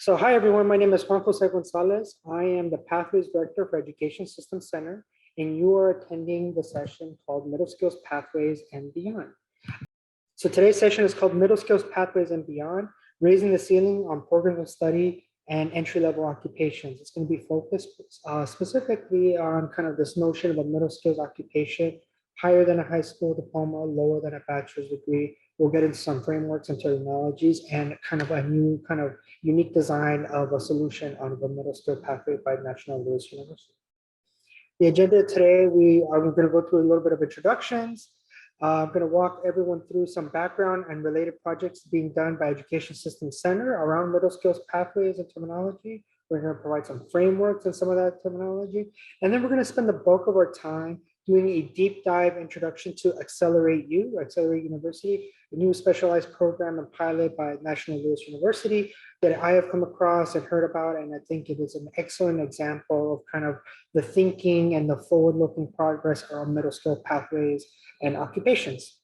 So hi everyone, my name is Juan Gonzalez. I am the Pathways Director for Education Systems Center, and you are attending the session called Middle Skills Pathways and Beyond. So today's session is called Middle Skills Pathways and Beyond, Raising the Ceiling on Programs of Study and Entry-Level Occupations. It's going to be focused specifically on kind of this notion of a middle skills occupation, higher than a high school diploma, lower than a bachelor's degree. We'll get into some frameworks and terminologies and kind of a new kind of unique design of a solution on the middle skill pathway by National Louis University. The agenda today, we're going to go through a little bit of introductions. I'm going to walk everyone through some background and related projects being done by Education Systems Center around middle skills pathways and terminology. We're going to provide some frameworks and some of that terminology. And then we're going to spend the bulk of our time doing a deep dive introduction to Accelerate University, a new specialized program and pilot by National Louis University that I have come across and heard about. And I think it is an excellent example of kind of the thinking and the forward-looking progress around middle skill pathways and occupations.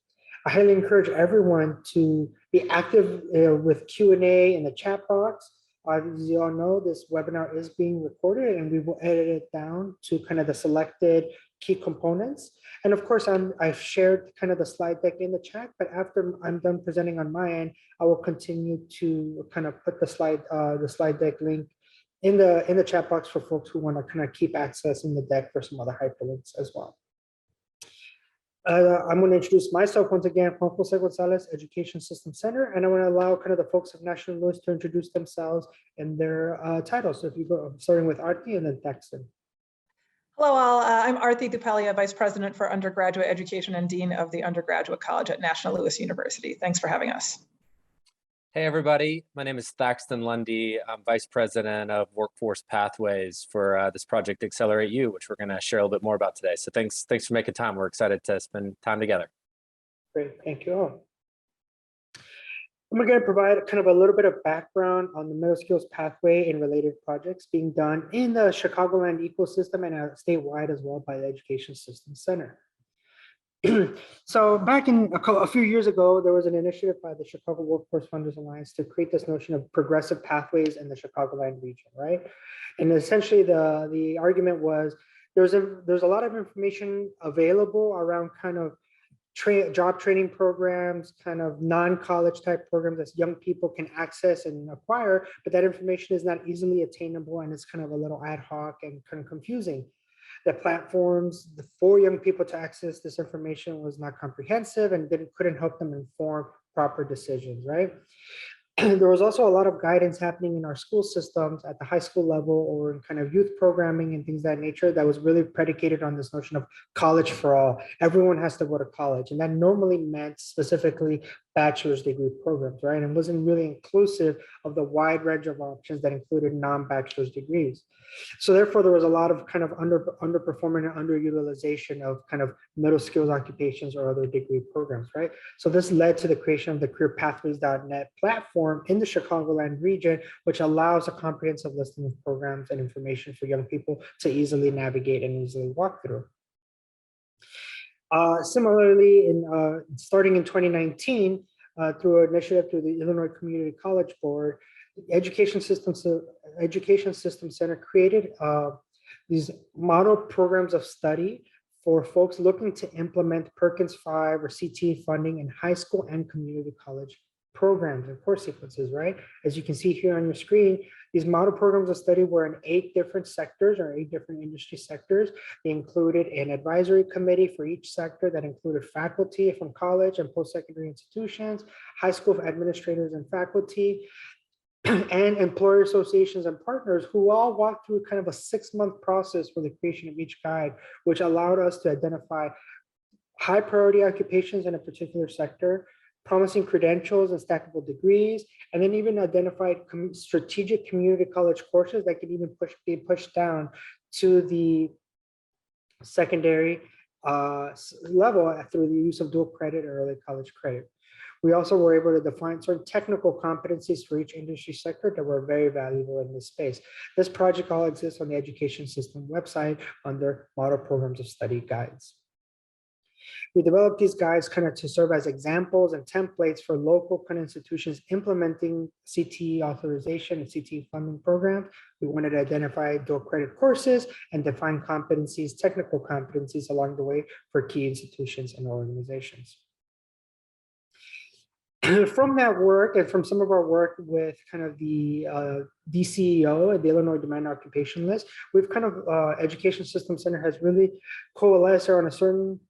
I highly encourage everyone to be active with Q&A in the chat box. As you all know, this webinar is being recorded and we will edit it down to kind of the selected key components. And of course, I've shared kind of the slide deck in the chat, but after I'm done presenting on my end, I will continue to kind of put the slide deck link in the chat box for folks who want to kind of keep accessing the deck for some other hyperlinks as well. I'm going to introduce myself once again, Juan Gonzalez, Education Systems Center, and I want to allow kind of the folks of National Louis to introduce themselves and their titles. So if you go, starting with Aarti and then Thackston. Hello all, I'm Aarti Dhupelia, Vice President for Undergraduate Education and Dean of the Undergraduate College at National Louis University. Thanks for having us. Hey everybody, my name is Thackston Lundy. I'm Vice President of Workforce Pathways for this project Accelerate U, which we're going to share a little bit more about today. So thanks for making time. We're excited to spend time together. Great, thank you all. I'm going to provide kind of a little bit of background on the middle skills pathway and related projects being done in the Chicagoland ecosystem and statewide as well by the Education Systems Center. So back in a few years ago, there was an initiative by the Chicago Workforce Funders Alliance to create this notion of progressive pathways in the Chicagoland region, right? And essentially the argument was there's a lot of information available around kind of job training programs, kind of non-college type programs that young people can access and acquire, but that information is not easily attainable and it's kind of a little ad hoc and kind of confusing. The platforms for young people to access this information was not comprehensive and couldn't help them inform proper decisions, right? There was also a lot of guidance happening in our school systems at the high school level or in kind of youth programming and things of that nature that was really predicated on this notion of college for all. Everyone has to go to college. And that normally meant specifically bachelor's degree programs, right? And wasn't really inclusive of the wide range of options that included non-bachelor's degrees. So therefore, there was a lot of kind of underperforming and underutilization of kind of middle skills occupations or other degree programs, right? So this led to the creation of the careerpathways.net platform in the Chicagoland region, which allows a comprehensive listing of programs and information for young people to easily navigate and easily walk through. Similarly, starting in 2019, through an initiative through the Illinois Community College Board, the Education Systems Center created these model programs of study for folks looking to implement Perkins 5 or CTE funding in high school and community college programs and course sequences, right? As you can see here on your screen, these model programs of study were in 8 different sectors or 8 different industry sectors. They included an advisory committee for each sector that included faculty from college and post-secondary institutions, high school administrators and faculty, and employer associations and partners who all walked through kind of a 6-month process for the creation of each guide, which allowed us to identify high priority occupations in a particular sector, promising credentials and stackable degrees, and then even identified strategic community college courses that could even be pushed down to the secondary level through the use of dual credit or early college credit. We also were able to define certain technical competencies for each industry sector that were very valuable in this space. This project all exists on the Education System website under Model Programs of Study Guides. We developed these guides kind of to serve as examples and templates for local kind of institutions implementing CTE authorization and CTE funding programs. We wanted to identify dual credit courses and define competencies, technical competencies along the way for key institutions and organizations. From that work and from some of our work with kind of the DCEO, the Illinois Demand Occupation List, we've kind of, Education System Center has really coalesced on a certain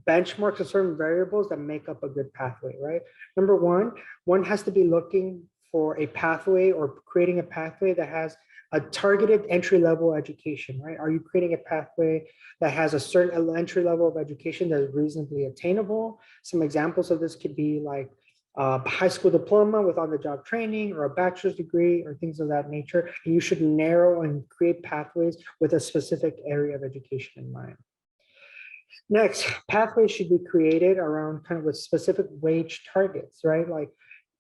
benchmarks, or certain variables that make up a good pathway, right? Number one has to be looking for a pathway or creating a pathway that has a targeted entry-level education, right? Are you creating a pathway that has a certain entry level of education that is reasonably attainable? Some examples of this could be like a high school diploma with on-the-job training or a bachelor's degree or things of that nature. And you should narrow and create pathways with a specific area of education in mind. Next, pathways should be created around kind of with specific wage targets, right? Like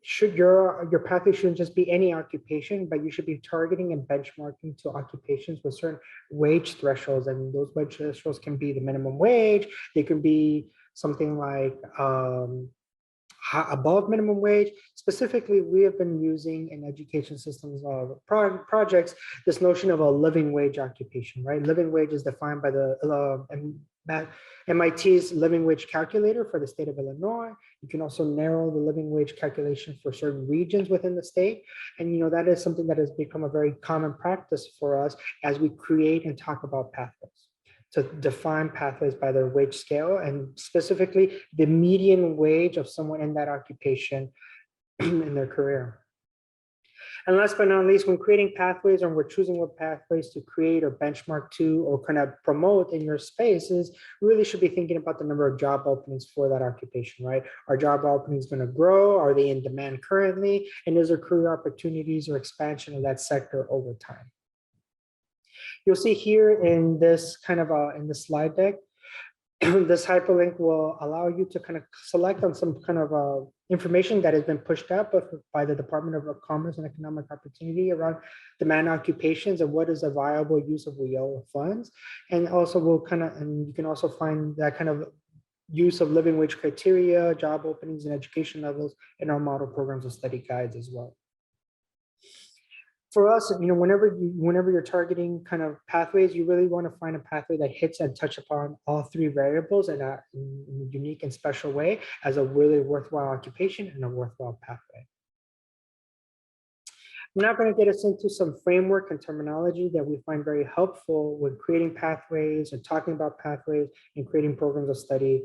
should your pathway shouldn't just be any occupation, but you should be targeting and benchmarking to occupations with certain wage thresholds. And those wage thresholds can be the minimum wage. They can be something like above minimum wage. Specifically, we have been using in education systems projects this notion of a living wage occupation, right? Living wage is defined by the MIT's living wage calculator for the state of Illinois. You can also narrow the living wage calculation for certain regions within the state. And you know that is something that has become a very common practice for us as we create and talk about pathways, to define pathways by their wage scale and specifically the median wage of someone in that occupation in their career. And last but not least, when creating pathways or we're choosing what pathways to create or benchmark to or kind of promote in your spaces, really should be thinking about the number of job openings for that occupation, right? Are job openings going to grow? Are they in demand currently? And is there career opportunities or expansion of that sector over time? You'll see here in this kind of in the slide deck, this hyperlink will allow you to kind of select on some kind of information that has been pushed out by the Department of Commerce and Economic Opportunity around demand occupations and what is a viable use of WIO funds. And also we'll kind of, and you can also find that kind of use of living wage criteria, job openings and education levels in our model programs and study guides as well. For us, you know, whenever you're targeting kind of pathways, you really want to find a pathway that hits and touch upon all three variables in a unique and special way as a really worthwhile occupation and a worthwhile pathway. I'm now going to get us into some framework and terminology that we find very helpful when creating pathways and talking about pathways and creating programs of study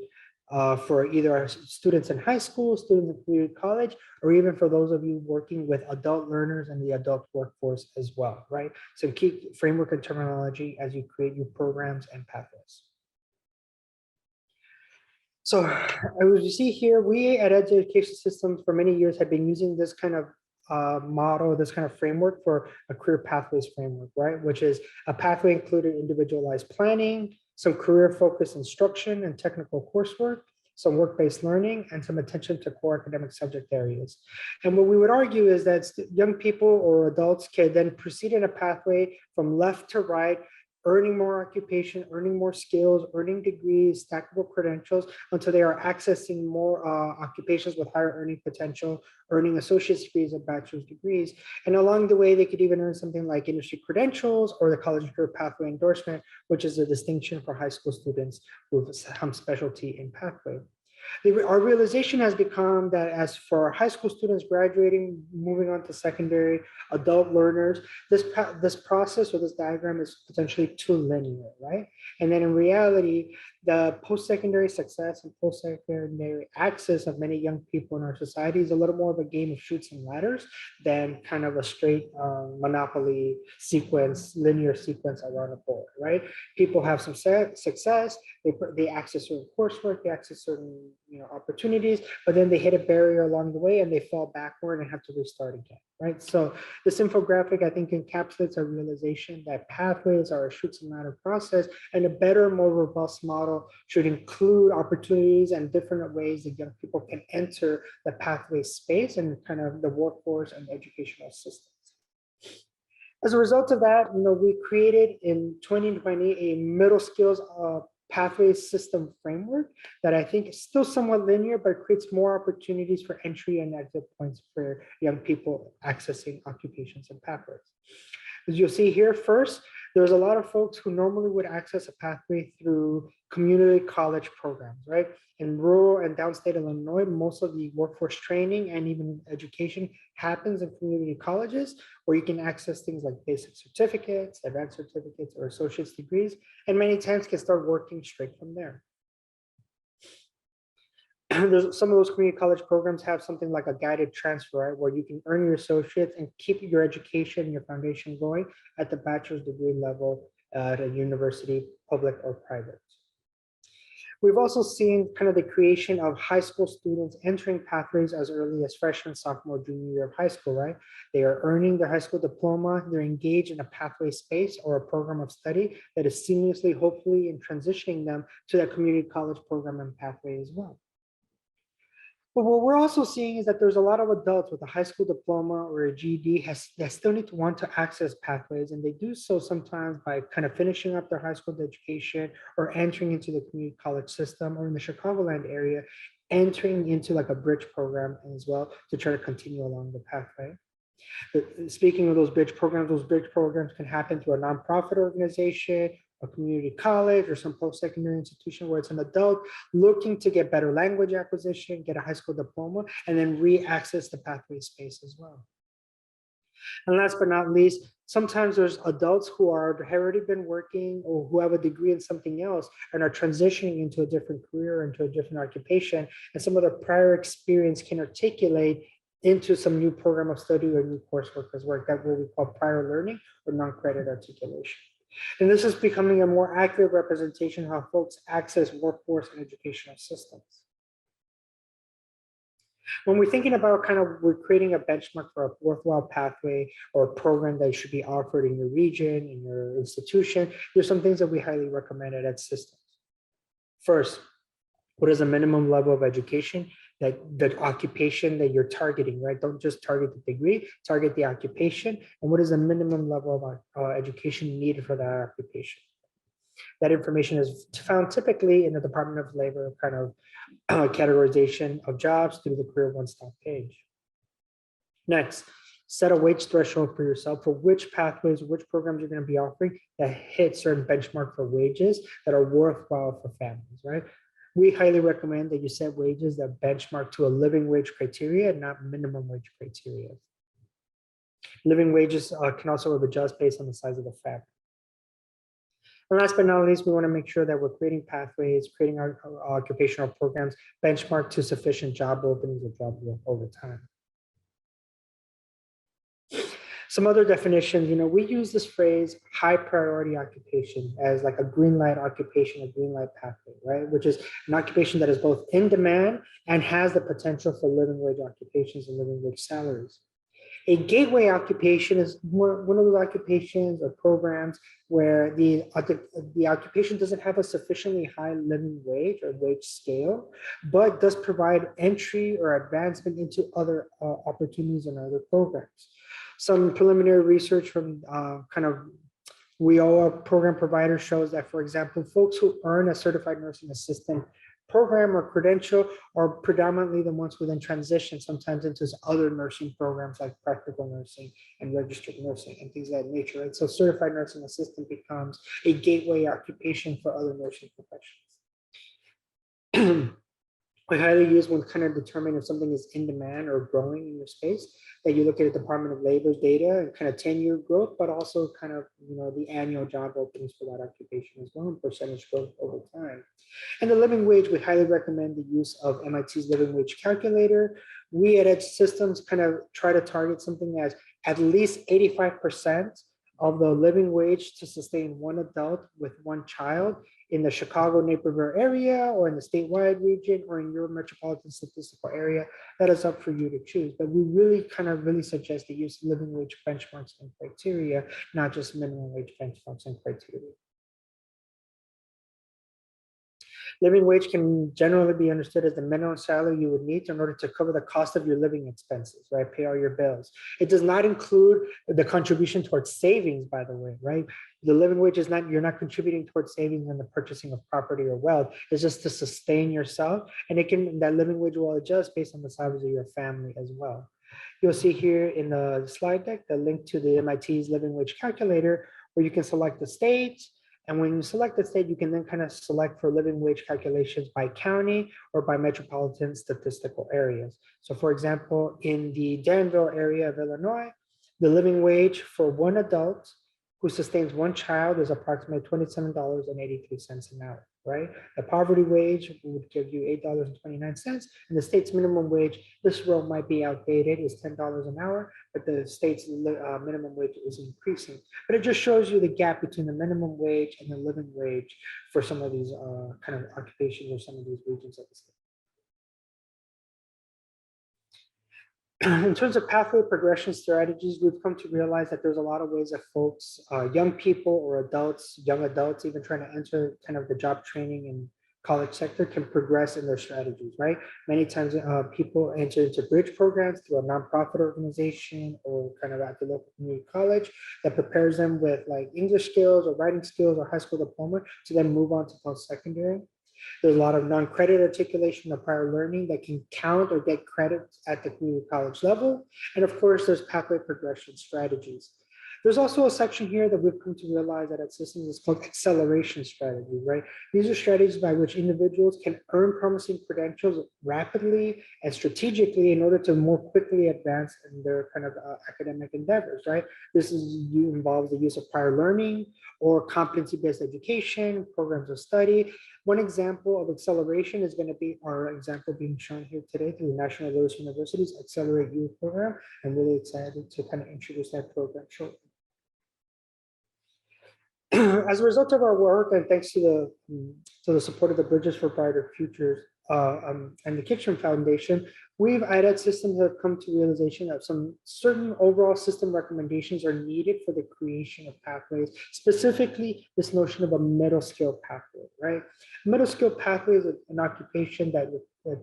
for either our students in high school, students in community college, or even for those of you working with adult learners and the adult workforce as well, right? Some key framework and terminology as you create your programs and pathways. So as you see here, we at Education Systems for many years have been using this kind of model, this kind of framework for a career pathways framework, right? Which is a pathway included individualized planning, some career-focused instruction and technical coursework, some work-based learning, and some attention to core academic subject areas. And what we would argue is that young people or adults can then proceed in a pathway from left to right, earning more occupation, earning more skills, earning degrees, stackable credentials until they are accessing more occupations with higher earning potential, earning associate's degrees or bachelor's degrees. And along the way, they could even earn something like industry credentials or the college career pathway endorsement, which is a distinction for high school students with some specialty in pathway. Our realization has become that as for high school students graduating, moving on to secondary, adult learners, this process or this diagram is potentially too linear, right? And then in reality, the post-secondary success and post-secondary access of many young people in our society is a little more of a game of chutes and ladders than kind of a straight monopoly sequence, linear sequence around a board, right? People have some success, they access certain coursework, they access certain opportunities, but then they hit a barrier along the way and they fall backward and have to restart again, right? So this infographic, I think, encapsulates our realization that pathways are a chutes and ladder process, and a better, more robust model should include opportunities and different ways that young people can enter the pathway space and kind of the workforce and educational systems. As a result of that, we created in 2020 a middle skills pathway system framework that I think is still somewhat linear, but creates more opportunities for entry and exit points for young people accessing occupations and pathways. As you'll see here, first, there's a lot of folks who normally would access a pathway through community college programs, right? In rural and downstate Illinois, most of the workforce training and even education happens in community colleges, where you can access things like basic certificates, advanced certificates, or associate's degrees, and many times can start working straight from there. There's some of those community college programs have something like a guided transfer, right, where you can earn your associates and keep your education, your foundation going at the bachelor's degree level at a university, public or private. We've also seen kind of the creation of high school students entering pathways as early as freshman, sophomore, junior year of high school, right? They are earning their high school diploma, they're engaged in a pathway space or a program of study that is seamlessly, hopefully, in transitioning them to that community college program and pathway as well. But what we're also seeing is that there's a lot of adults with a high school diploma or a GED that still need to want to access pathways, and they do so sometimes by kind of finishing up their high school education or entering into the community college system, or in the Chicagoland area, entering into like a bridge program as well to try to continue along the pathway. But speaking of those bridge programs can happen through a nonprofit organization, a community college, or some post-secondary institution where it's an adult looking to get better language acquisition, get a high school diploma, and then re-access the pathway space as well. And last but not least, sometimes there's adults who have already been working or who have a degree in something else and are transitioning into a different career, into a different occupation, and some of their prior experience can articulate into some new program of study or new coursework as work, that what we call prior learning or non-credit articulation. And this is becoming a more accurate representation of how folks access workforce and educational systems. When we're thinking about we're creating a benchmark for a worthwhile pathway or a program that should be offered in your region, in your institution, there's some things that we highly recommend at systems. First, what is a minimum level of education, that the occupation that you're targeting, right? Don't just target the degree, target the occupation. And what is the minimum level of education needed for that occupation? That information is found typically in the Department of Labor kind of categorization of jobs through the Career One Stop page. Next, set a wage threshold for yourself for which pathways, which programs you're going to be offering that hit certain benchmark for wages that are worthwhile for families, right? We highly recommend that you set wages that benchmark to a living wage criteria, not minimum wage criteria. Living wages can also adjust based on the size of the family. And last but not least, we want to make sure that we're creating pathways, creating our occupational programs benchmarked to sufficient job openings or job growth over time. Some other definitions, we use this phrase high priority occupation as like a green light occupation, a green light pathway, right? Which is an occupation that is both in demand and has the potential for living wage occupations and living wage salaries. A gateway occupation is one of those occupations or programs where the occupation doesn't have a sufficiently high living wage or wage scale, but does provide entry or advancement into other opportunities and other programs. Some preliminary research from WIOA program providers shows that, for example, folks who earn a certified nursing assistant program or credential are predominantly the ones who then transition sometimes into other nursing programs like practical nursing and registered nursing and things of that nature. Right? So certified nursing assistant becomes a gateway occupation for other nursing professions. We highly use when kind of determine if something is in demand or growing in your space, that you look at the Department of Labor's data and kind of 10-year growth, but also kind of, the annual job openings for that occupation as well, and percentage growth over time. And the living wage, we highly recommend the use of MIT's living wage calculator. We at Edge Systems kind of try to target something as at least 85% of the living wage to sustain one adult with one child in the Chicago Naperville area or in the statewide region or in your metropolitan statistical area. That is up for you to choose. But we really suggest the use of living wage benchmarks and criteria, not just minimum wage benchmarks and criteria. Living wage can generally be understood as the minimum salary you would need in order to cover the cost of your living expenses, right? Pay all your bills. It does not include the contribution towards savings, by the way, right? The living wage is not, you're not contributing towards savings in the purchasing of property or wealth. It's just to sustain yourself. And that living wage will adjust based on the size of your family as well. You'll see here in the slide deck, the link to the MIT's living wage calculator, where you can select the state. And when you select the state, you can then kind of select for living wage calculations by county or by metropolitan statistical areas. So for example, in the Danville area of Illinois, the living wage for one adult who sustains one child is approximately $27.83 an hour, right? The poverty wage would give you $8.29, and the state's minimum wage, this row might be outdated, is $10 an hour, but the state's minimum wage is increasing. But it just shows you the gap between the minimum wage and the living wage for some of these kind of occupations or some of these regions of the state. In terms of pathway progression strategies, we've come to realize that there's a lot of ways that folks, young people or adults, young adults, even trying to enter kind of the job training and college sector can progress in their strategies, right? Many times people enter into bridge programs through a nonprofit organization or kind of at the local community college that prepares them with like English skills or writing skills or high school diploma to then move on to post-secondary. There's a lot of non-credit articulation of prior learning that can count or get credits at the community college level. And of course, there's pathway progression strategies. There's also a section here that we've come to realize that at Systems is called acceleration strategy, right? These are strategies by which individuals can earn promising credentials rapidly and strategically in order to more quickly advance in their kind of academic endeavors, right? This involves the use of prior learning or competency-based education, programs of study. One example of acceleration is going to be our example being shown here today through the National Lewis University's Accelerate Youth program. I'm really excited to kind of introduce that program shortly. As a result of our work and thanks to the support of the Bridges for Brighter Futures and the Kitchen Foundation, we've at Systems have come to realization that some certain overall system recommendations are needed for the creation of pathways, specifically this notion of a middle skill pathway, right? Middle skill pathway is an occupation that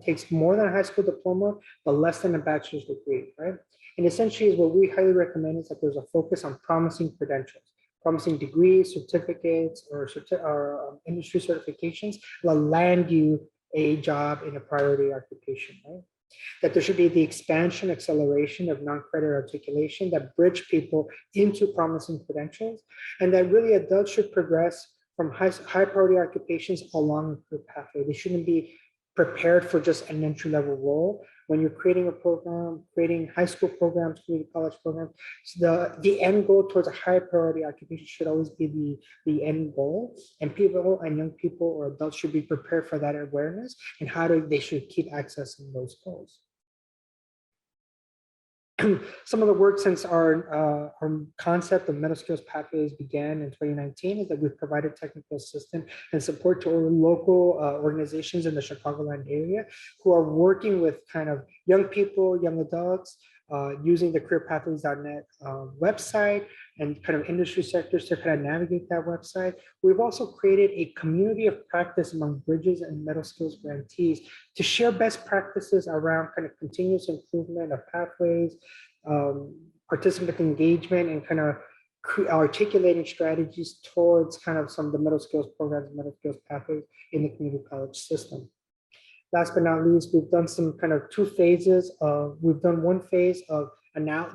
takes more than a high school diploma, but less than a bachelor's degree, right? And essentially is what we highly recommend is that there's a focus on promising credentials. Promising degrees, certificates, or industry certifications will land you a job in a priority occupation, right? That there should be the expansion, acceleration of non-credit articulation that bridge people into promising credentials, and that really adults should progress from high priority occupations along the pathway. They shouldn't be prepared for just an entry-level role. When you're creating a program, creating high school programs, community college programs, so the end goal towards a high priority occupation should always be the end goal. And people and young people or adults should be prepared for that awareness and they should keep accessing those goals. Some of the work since our concept of middle skills pathways began in 2019 is that we've provided technical assistance and support to local organizations in the Chicagoland area who are working with kind of young people, young adults, using the careerpathways.net website and kind of industry sectors to kind of navigate that website. We've also created a community of practice among Bridges and middle skills grantees to share best practices around kind of continuous improvement of pathways, participant engagement, and kind of articulating strategies towards kind of some of the middle skills programs, middle skills pathways in the community college system. Last but not least, we've done some kind of two phases of, we've done one phase of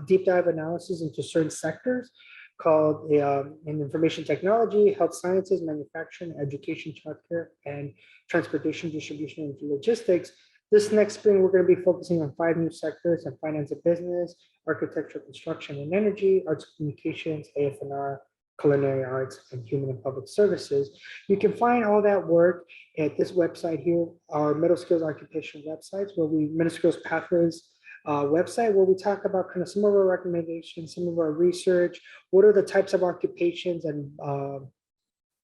deep dive analysis into certain sectors called in information technology, health sciences, manufacturing, education, childcare, and transportation, distribution, and logistics. This next spring, we're going to be focusing on 5 new sectors in finance and business, architecture, construction, and energy, arts, communications, AF&R, culinary arts, and human and public services. You can find all that work at this website here, our middle skills occupation websites, middle skills pathways website, where we talk about kind of some of our recommendations, some of our research, what are the types of occupations and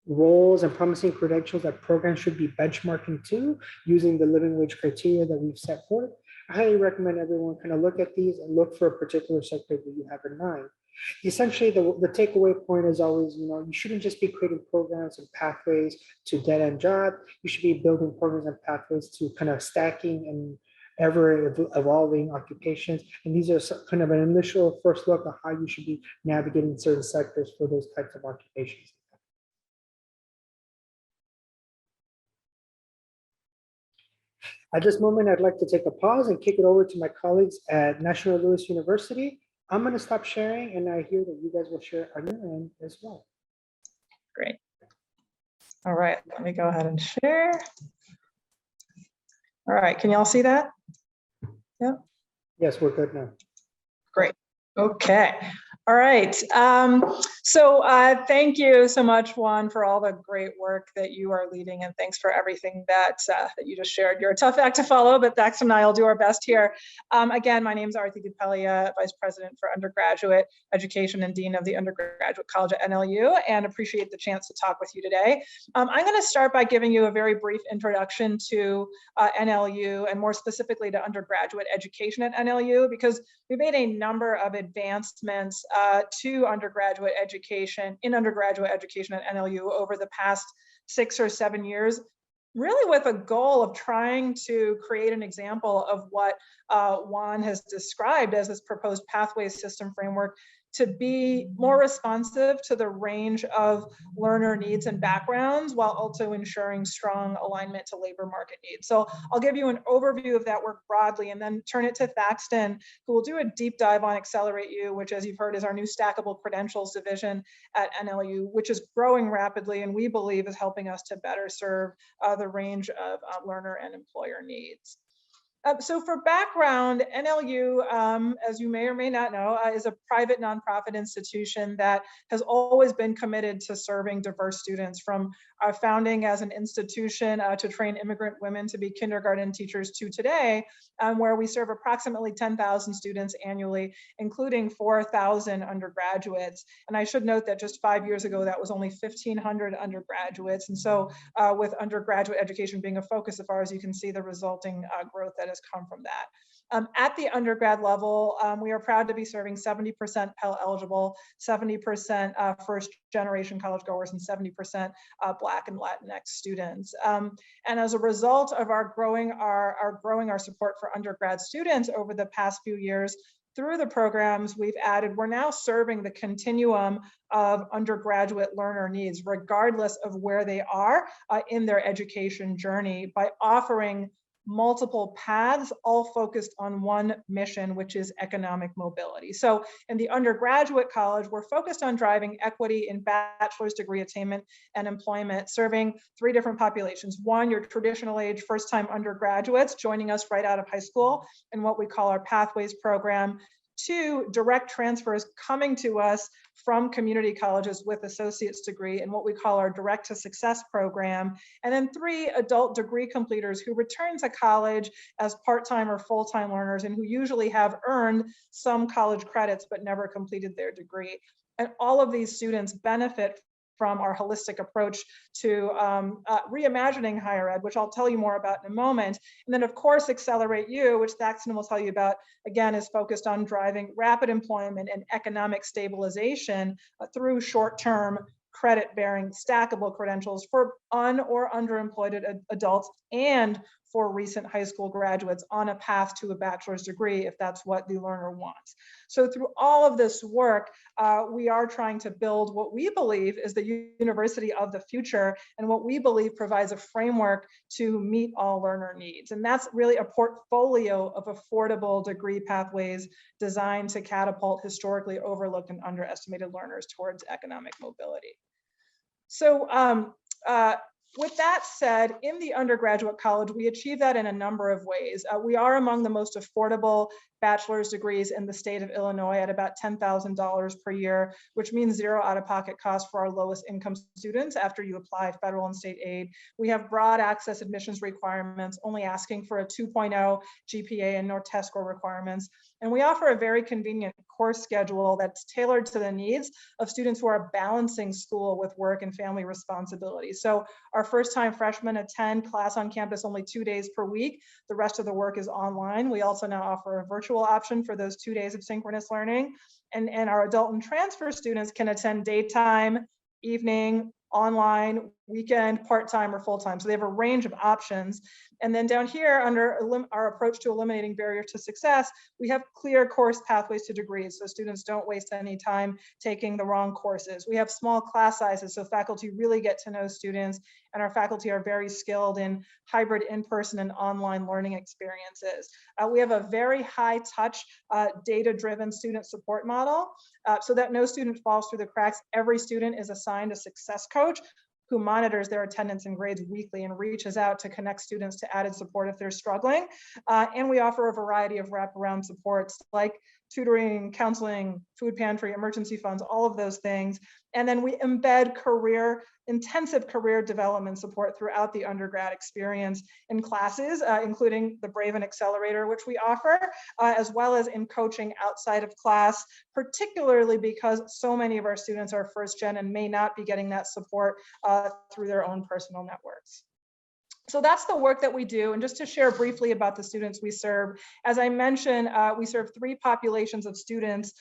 roles and promising credentials that programs should be benchmarking to using the living wage criteria that we've set forth. I highly recommend everyone kind of look at these and look for a particular sector that you have in mind. Essentially, the takeaway point is always, you shouldn't just be creating programs and pathways to dead-end job. You should be building programs and pathways to kind of stacking and ever evolving occupations. And these are kind of an initial first look at how you should be navigating certain sectors for those types of occupations. At this moment, I'd like to take a pause and kick it over to my colleagues at National Louis University. I'm going to stop sharing, and I hear that you guys will share on your end as well. Great. All right, let me go ahead and share. All right, can you all see that? Yeah. Yes, we're good now. Great. Okay. All right. So thank you so much, Juan, for all the great work that you are leading, and thanks for everything that you just shared. You're a tough act to follow, but Thackston and I will do our best here. Again, my name is Aarti Dhupelia, Vice President for Undergraduate Education and Dean of the Undergraduate College at NLU, and appreciate the chance to talk with you today. I'm going to start by giving you a very brief introduction to NLU, and more specifically to undergraduate education at NLU, because we made a number of advancements to undergraduate education at NLU over the past 6 or 7 years, really with a goal of trying to create an example of what Juan has described as this proposed pathways system framework, to be more responsive to the range of learner needs and backgrounds, while also ensuring strong alignment to labor market needs. So I'll give you an overview of that work broadly, and then turn it to Thackston, who will do a deep dive on Accelerate U, which, as you've heard, is our new stackable credentials division at NLU, which is growing rapidly, and we believe is helping us to better serve the range of learner and employer needs. So for background, NLU, as you may or may not know, is a private nonprofit institution that has always been committed to serving diverse students, from our founding as an institution to train immigrant women to be kindergarten teachers to today, where we serve approximately 10,000 students annually, including 4,000 undergraduates. And I should note that just 5 years ago, that was only 1,500 undergraduates. And so with undergraduate education being a focus, as far as you can see, the resulting growth that has come from that. At the undergrad level, we are proud to be serving 70% Pell eligible, 70% first generation college goers, and 70% Black and Latinx students. And as a result of our growing our support for undergrad students over the past few years, through the programs we've added, we're now serving the continuum of undergraduate learner needs, regardless of where they are in their education journey, by offering multiple paths, all focused on one mission, which is economic mobility. So in the undergraduate college, we're focused on driving equity in bachelor's degree attainment and employment, serving 3 different populations. 1, your traditional age first-time undergraduates joining us right out of high school in what we call our Pathways program. 2, direct transfers coming to us from community colleges with associate's degree in what we call our Direct to Success program. And then 3, adult degree completers who return to college as part-time or full-time learners, and who usually have earned some college credits but never completed their degree. And all of these students benefit from our holistic approach to reimagining higher ed, which I'll tell you more about in a moment. And then, of course, Accelerate U, which Thackston will tell you about, again, is focused on driving rapid employment and economic stabilization through short-term credit-bearing stackable credentials for un- or underemployed adults, and for recent high school graduates on a path to a bachelor's degree, if that's what the learner wants. So through all of this work, we are trying to build what we believe is the university of the future, and what we believe provides a framework to meet all learner needs. And that's really a portfolio of affordable degree pathways designed to catapult historically overlooked and underestimated learners towards economic mobility. So with that said, in the undergraduate college, we achieve that in a number of ways. We are among the most affordable bachelor's degrees in the state of Illinois at about $10,000 per year, which means 0 out-of-pocket costs for our lowest income students after you apply federal and state aid. We have broad access admissions requirements, only asking for a 2.0 GPA and no test score requirements. And we offer a very convenient course schedule that's tailored to the needs of students who are balancing school with work and family responsibilities. So our Our first-time freshmen attend class on campus only 2 days per week. The rest of the work is online. We also now offer a virtual option for those 2 days of synchronous learning. And our adult and transfer students can attend daytime, evening, online, weekend, part-time, or full-time. So they have a range of options. And then down here, under our approach to eliminating barriers to success, we have clear course pathways to degrees, so students don't waste any time taking the wrong courses. We have small class sizes, so faculty really get to know students, and our faculty are very skilled in hybrid in-person and online learning experiences. We have a very high-touch, data-driven student support model, so that no student falls through the cracks. Every student is assigned a success coach who monitors their attendance and grades weekly and reaches out to connect students to added support if they're struggling. And we offer a variety of wraparound supports like tutoring, counseling, food pantry, emergency funds, all of those things. And then we embed intensive career development support throughout the undergrad experience in classes, including the Brave and Accelerator, which we offer, as well as in coaching outside of class, particularly because so many of our students are first gen and may not be getting that support through their own personal networks. So that's the work that we do. And just to share briefly about the students we serve, as I mentioned, we serve 3 populations of students,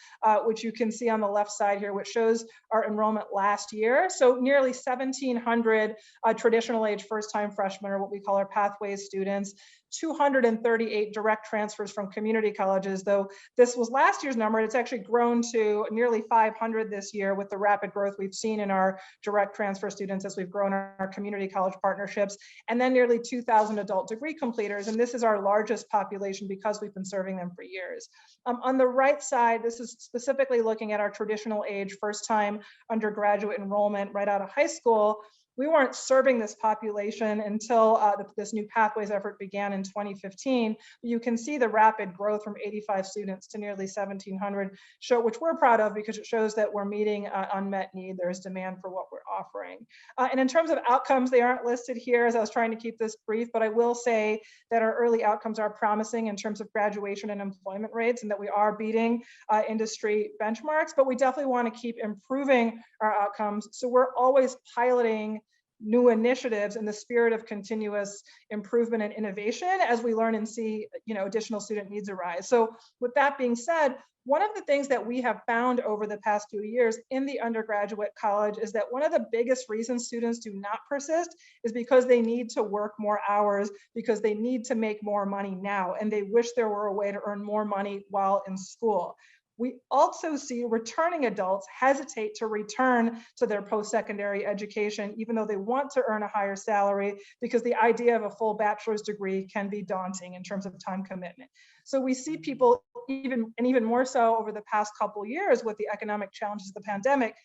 which you can see on the left side here, which shows our enrollment last year. So nearly 1,700 traditional age first-time freshmen, or what we call our pathways students, 238 direct transfers from community colleges, though this was last year's number. It's actually grown to nearly 500 this year with the rapid growth we've seen in our direct transfer students as we've grown our community college partnerships, and then nearly 2,000 adult degree completers. And this is our largest population because we've been serving them for years. On the right side, this is specifically looking at our traditional age first-time undergraduate enrollment right out of high school. We weren't serving this population until this new pathways effort began in 2015. You can see the rapid growth from 85 students to nearly 1,700, which we're proud of because it shows that we're meeting unmet need. There's demand for what we're offering. And in terms of outcomes, they aren't listed here as I was trying to keep this brief, but I will say that our early outcomes are promising in terms of graduation and employment rates, and that we are beating industry benchmarks, but we definitely want to keep improving our outcomes. So we're always piloting new initiatives in the spirit of continuous improvement and innovation as we learn and see, additional student needs arise. So with that being said, one of the things that we have found over the past few years in the undergraduate college is that one of the biggest reasons students do not persist is because they need to work more hours, because they need to make more money now, and they wish there were a way to earn more money while in school. We also see returning adults hesitate to return to their post-secondary education, even though they want to earn a higher salary, because the idea of a full bachelor's degree can be daunting in terms of time commitment. So we see people, even more so over the past couple of years with the economic challenges of the pandemic,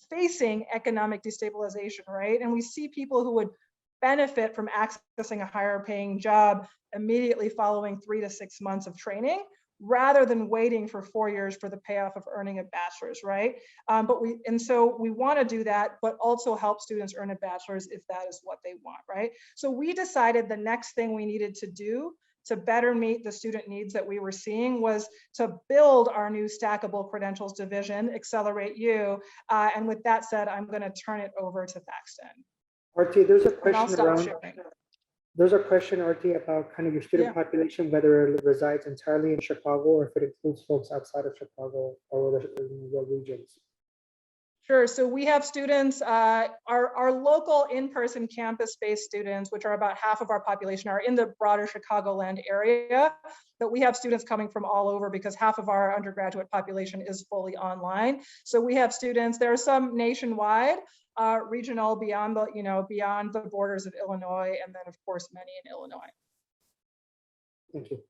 facing economic destabilization, right? And we see people who would benefit from accessing a higher paying job immediately following 3 to 6 months of training, rather than waiting for 4 years for the payoff of earning a bachelor's, right? So we want to do that, but also help students earn a bachelor's if that is what they want, right? So we decided the next thing we needed to do to better meet the student needs that we were seeing was to build our new stackable credentials division, Accelerate U. And with that said, I'm going to turn it over to Thackston. Aarti, there's a And I'll question stop around. sharing. There's a question, Aarti, about kind of your student population, whether it resides entirely in Chicago or if it includes folks outside of Chicago or the regions. Sure. So we have students, our local in-person campus-based students, which are about half of our population, are in the broader Chicagoland area. But we have students coming from all over because half of our undergraduate population is fully online. So we have students, there are some nationwide, regional beyond the borders of Illinois, and then of course many in Illinois. Thank you.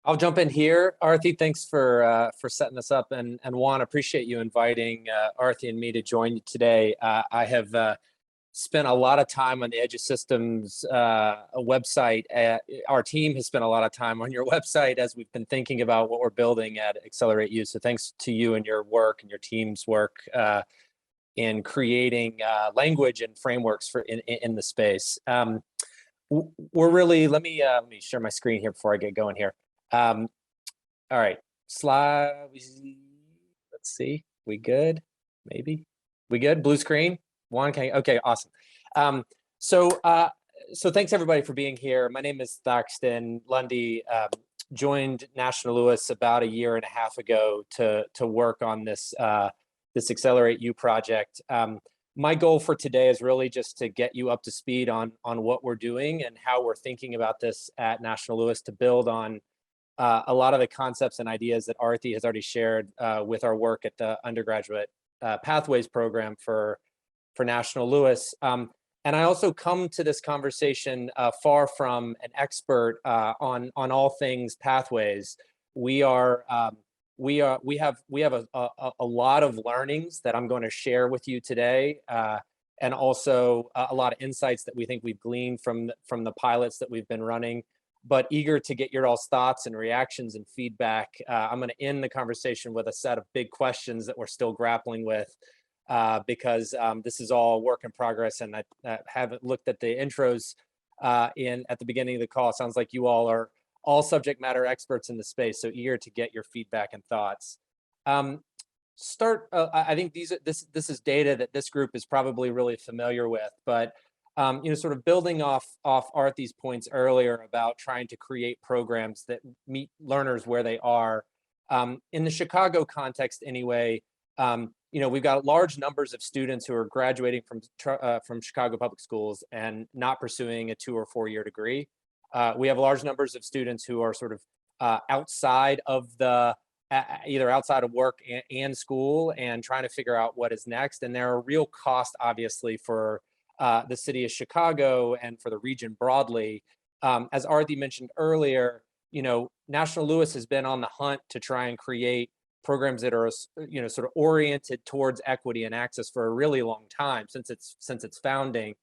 I'll jump in here. Aarti, thanks for setting this up, and Juan, appreciate you inviting Aarti and me to join you today. I have spent a lot of time on the EduSystems website. Our team has spent a lot of time on your website as we've been thinking about what we're building at Accelerate U. So thanks to you and your work and your team's work in creating language and frameworks in the space. We're really, let me share my screen here before I get going here. All right, slide. Let's see. We good? Maybe we good. Blue screen. Juan, okay, awesome. So thanks everybody for being here. My name is Thackston. Lundy joined National Louis about a year and a half ago to work on this this Accelerate U project. My goal for today is really just to get you up to speed on what we're doing and how we're thinking about this at National Louis, to build on a lot of the concepts and ideas that Aarti has already shared with our work at the undergraduate Pathways program for National Louis. And I also come to this conversation far from an expert on all things pathways. We have a lot of learnings that I'm going to share with you today, and also a lot of insights that we think we've gleaned from the pilots that we've been running. But eager to get your all's thoughts and reactions and feedback. I'm going to end the conversation with a set of big questions that we're still grappling with, because this is all work in progress, and I haven't looked at the intros at the beginning of the call. It sounds like you all are all subject matter experts in the space, so eager to get your feedback and thoughts. I think this is data that this group is probably really familiar with, but sort of building off Aarti's points earlier about trying to create programs that meet learners where they are. In the Chicago context anyway, we've got large numbers of students who are graduating from Chicago public schools and not pursuing a 2 or 4 year degree. We have large numbers of students who are sort of outside of either outside of work and school and trying to figure out what is next. And there are real costs, obviously, for the city of Chicago and for the region broadly. As Aarti mentioned earlier, National Louis has been on the hunt to try and create programs that are, sort of oriented towards equity and access for a really long time, since its founding.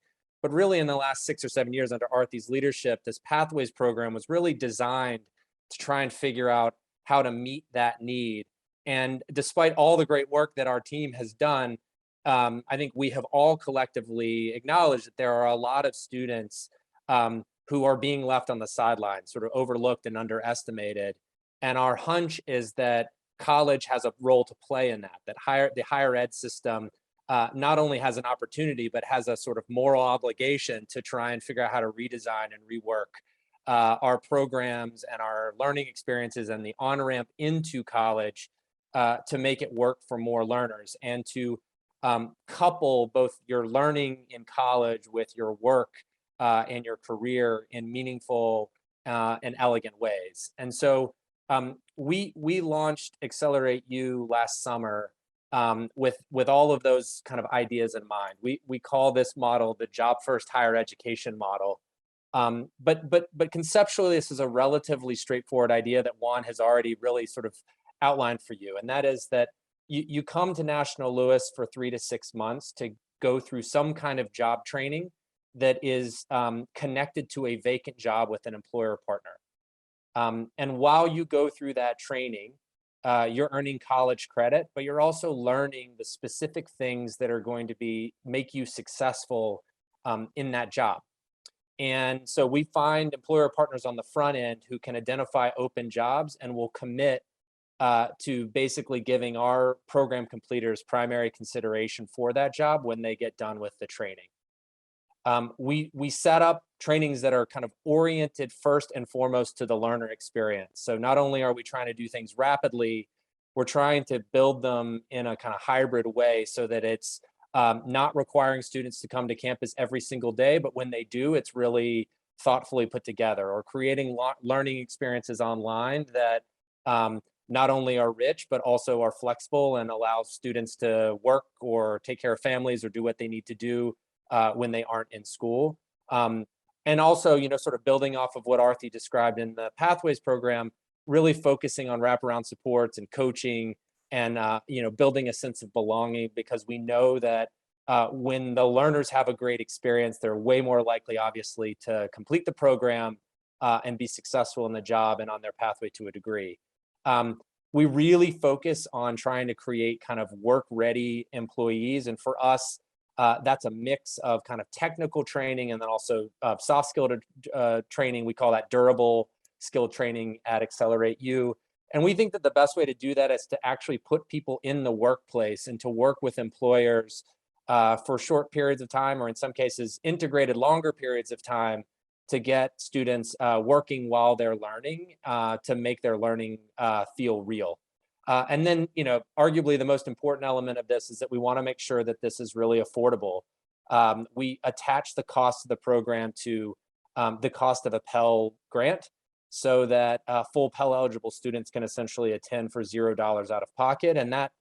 But really in the last 6 or 7 years under Aarti's leadership, this Pathways program was really designed to try and figure out how to meet that need. And despite all the great work that our team has done, I think we have all collectively acknowledged that there are a lot of students who are being left on the sidelines, sort of overlooked and underestimated. And our hunch is that college has a role to play in that the higher ed system not only has an opportunity, but has a sort of moral obligation to try and figure out how to redesign and rework our programs and our learning experiences and the on-ramp into college to make it work for more learners, and to couple both your learning in college with your work and your career in meaningful and elegant ways. And so we launched Accelerate U last summer with all of those kind of ideas in mind. We call this model the Job First Higher Education model. But conceptually, this is a relatively straightforward idea that Juan has already really sort of outlined for you. And that is that you come to National Louis for 3 to 6 months to go through some kind of job training that is connected to a vacant job with an employer partner. And while you go through that training, you're earning college credit, but you're also learning the specific things that are going to make you successful in that job. And so we find employer partners on the front end who can identify open jobs and will commit to basically giving our program completers primary consideration for that job when they get done with the training. We set up trainings that are kind of oriented first and foremost to the learner experience. So not only are we trying to do things rapidly, we're trying to build them in a kind of hybrid way so that it's not requiring students to come to campus every single day, but when they do, it's really thoughtfully put together, or creating learning experiences online that not only are rich, but also are flexible and allow students to work or take care of families or do what they need to do when they aren't in school. And also, sort of building off of what Aarti described in the Pathways program, really focusing on wraparound supports and coaching and, building a sense of belonging, because we know that when the learners have a great experience, they're way more likely, obviously, to complete the program and be successful in the job and on their pathway to a degree. We really focus on trying to create kind of work-ready employees. And for us, that's a mix of kind of technical training and then also soft skill training. We call that durable skill training at Accelerate U. And we think that the best way to do that is to actually put people in the workplace and to work with employers for short periods of time, or in some cases, integrated longer periods of time to get students working while they're learning to make their learning feel real. And then, arguably the most important element of this is that we want to make sure that this is really affordable. We attach the cost of the program to the cost of a Pell Grant, so that full Pell eligible students can essentially attend for $0 out of pocket. And that,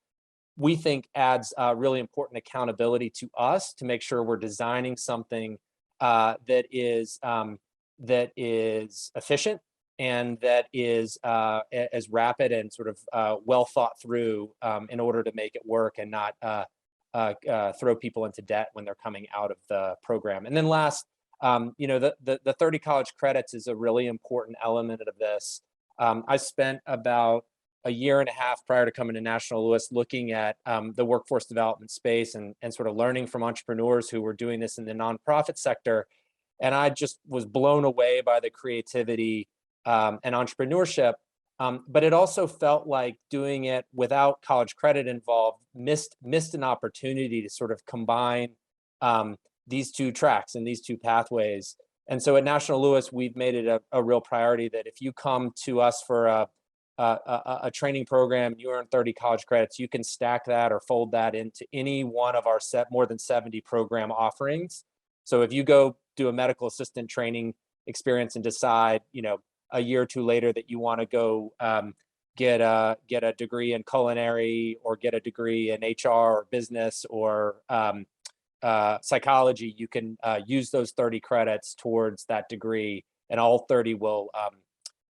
we think, adds really important accountability to us to make sure we're designing something that is efficient and that is as rapid and sort of well thought through in order to make it work and not throw people into debt when they're coming out of the program. And then last, the 30 college credits is a really important element of this. I spent about a year and a half prior to coming to National Louis looking at the workforce development space and sort of learning from entrepreneurs who were doing this in the nonprofit sector. And I just was blown away by the creativity and entrepreneurship. But it also felt like doing it without college credit involved missed an opportunity to sort of combine these two tracks and these two pathways. And so at National Louis, we've made it a real priority that if you come to us for a training program, you earn 30 college credits, you can stack that or fold that into any one of our more than 70 program offerings. So if you go do a medical assistant training experience and decide, a year or two later that you want to go get a degree in culinary or get a degree in HR or business or psychology, you can use those 30 credits towards that degree, and all 30 will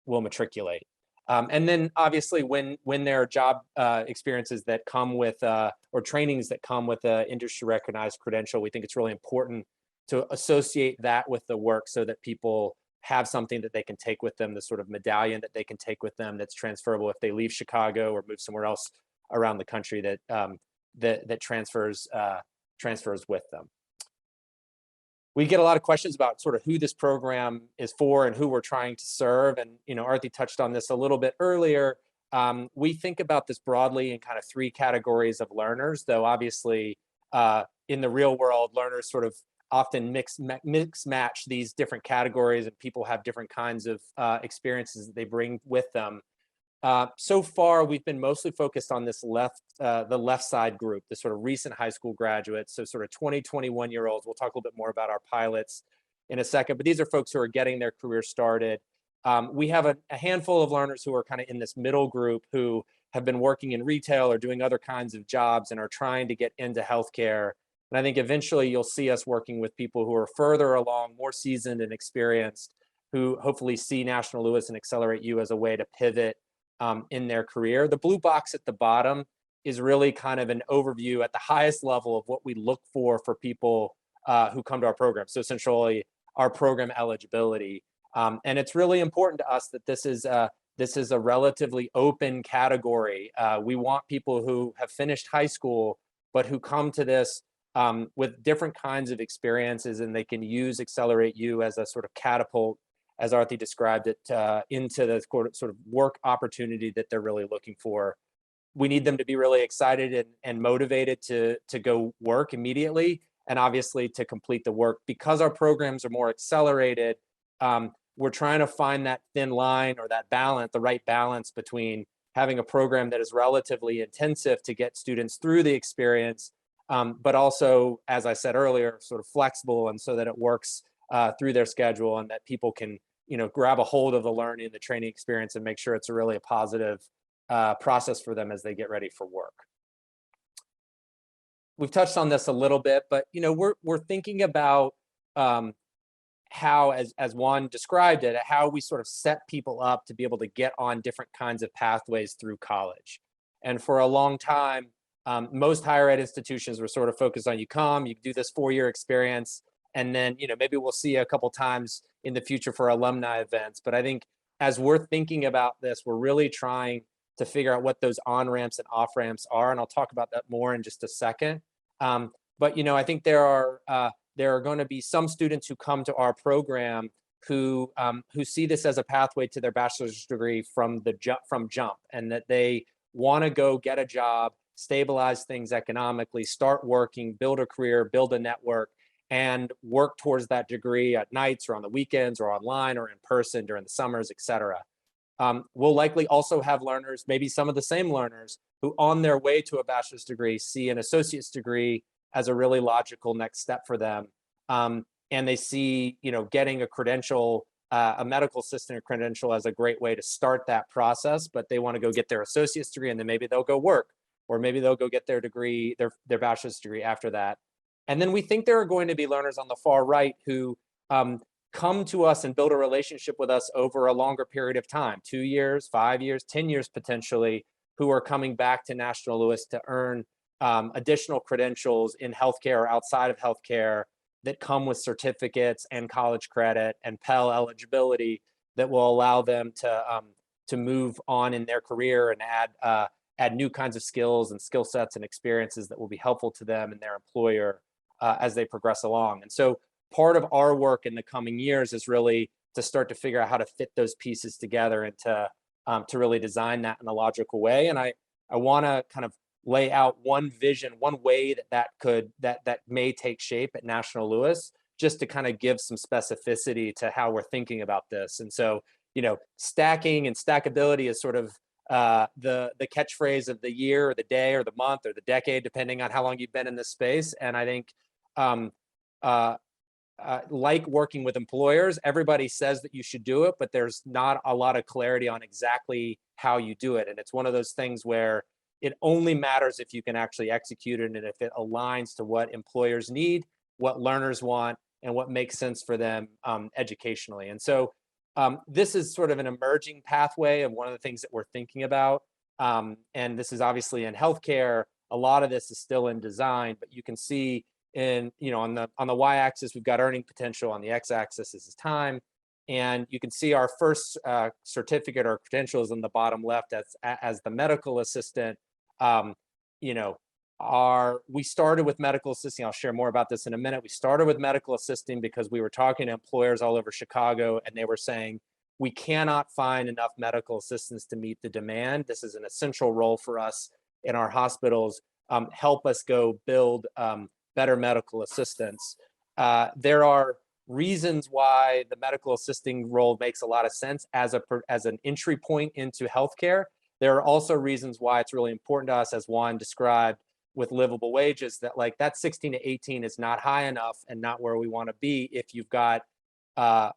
matriculate. And then obviously when there are job experiences that come with or trainings that come with an industry recognized credential, we think it's really important to associate that with the work so that people have something that they can take with them, the sort of medallion that they can take with them that's transferable if they leave Chicago or move somewhere else around the country that transfers with them. We get a lot of questions about sort of who this program is for and who we're trying to serve. And, Aarti touched on this a little bit earlier. We think about this broadly in kind of three categories of learners, though obviously in the real world, learners sort of often mix match these different categories, and people have different kinds of experiences that they bring with them. So far, we've been mostly focused on this the left side group, the sort of recent high school graduates, so sort of 20, 21-year-olds. We'll talk a little bit more about our pilots in a second, but these are folks who are getting their career started. We have a handful of learners who are kind of in this middle group who have been working in retail or doing other kinds of jobs and are trying to get into healthcare. And I think eventually you'll see us working with people who are further along, more seasoned and experienced, who hopefully see National Louis and Accelerate U as a way to pivot in their career. The blue box at the bottom is really kind of an overview at the highest level of what we look for people who come to our program. So essentially our program eligibility. And it's really important to us that this is a relatively open category. We want people who have finished high school, but who come to this with different kinds of experiences, and they can use Accelerate U as a sort of catapult, as Aarti described it, into the sort of work opportunity that they're really looking for. We need them to be really excited and motivated to go work immediately, and obviously to complete the work. Because our programs are more accelerated, we're trying to find that thin line or that balance, the right balance between having a program that is relatively intensive to get students through the experience, but also, as I said earlier, sort of flexible, and so that it works through their schedule, and that people can, grab a hold of the learning, the training experience, and make sure it's really a positive process for them as they get ready for work. We've touched on this a little bit, but we're thinking about how, as Juan described it, how we sort of set people up to be able to get on different kinds of pathways through college. And for a long time, most higher ed institutions were sort of focused on you do this 4-year experience, and then maybe we'll see you a couple times in the future for alumni events. But I think as we're thinking about this, we're really trying to figure out what those on-ramps and off-ramps are, and I'll talk about that more in just a second. But I think there are going to be some students who come to our program who see this as a pathway to their bachelor's degree from jump, and that they want to go get a job stabilize things economically, start working, build a career, build a network, and work towards that degree at nights or on the weekends or online or in person during the summers, et cetera. We'll likely also have learners, maybe some of the same learners, who on their way to a bachelor's degree see an associate's degree as a really logical next step for them. And they see, getting a credential, a medical assistant credential as a great way to start that process, but they want to go get their associate's degree and then maybe they'll go work, or maybe they'll go get their degree, their bachelor's degree after that. And then we think there are going to be learners on the far right who come to us and build a relationship with us over a longer period of time, 2 years, 5 years, 10 years potentially, who are coming back to National Louis to earn additional credentials in healthcare or outside of healthcare that come with certificates and college credit and Pell eligibility that will allow them to move on in their career and add new kinds of skills and skill sets and experiences that will be helpful to them and their employer as they progress along. And so part of our work in the coming years is really to start to figure out how to fit those pieces together and to really design that in a logical way. And I want to kind of lay out one vision, one way that may take shape at National Louis, just to kind of give some specificity to how we're thinking about this. And so, stacking and stackability is sort of the catchphrase of the year or the day or the month or the decade, depending on how long you've been in this space. And I think like working with employers, everybody says that you should do it, but there's not a lot of clarity on exactly how you do it. And it's one of those things where it only matters if you can actually execute it and if it aligns to what employers need, what learners want, and what makes sense for them educationally. And so this is sort of an emerging pathway of one of the things that we're thinking about. And this is obviously in healthcare. A lot of this is still in design, but you can see on the y-axis, we've got earning potential. On the x-axis is time. And you can see our first certificate or credentials in the bottom left as the medical assistant. We started with medical assisting. I'll share more about this in a minute. We started with medical assisting because we were talking to employers all over Chicago, and they were saying, we cannot find enough medical assistants to meet the demand. This is an essential role for us in our hospitals. Help us go build better medical assistants. There are reasons why the medical assisting role makes a lot of sense as an entry point into healthcare. There are also reasons why it's really important to us, as Juan described, with livable wages, that 16 to 18 is not high enough and not where we want to be if you've got a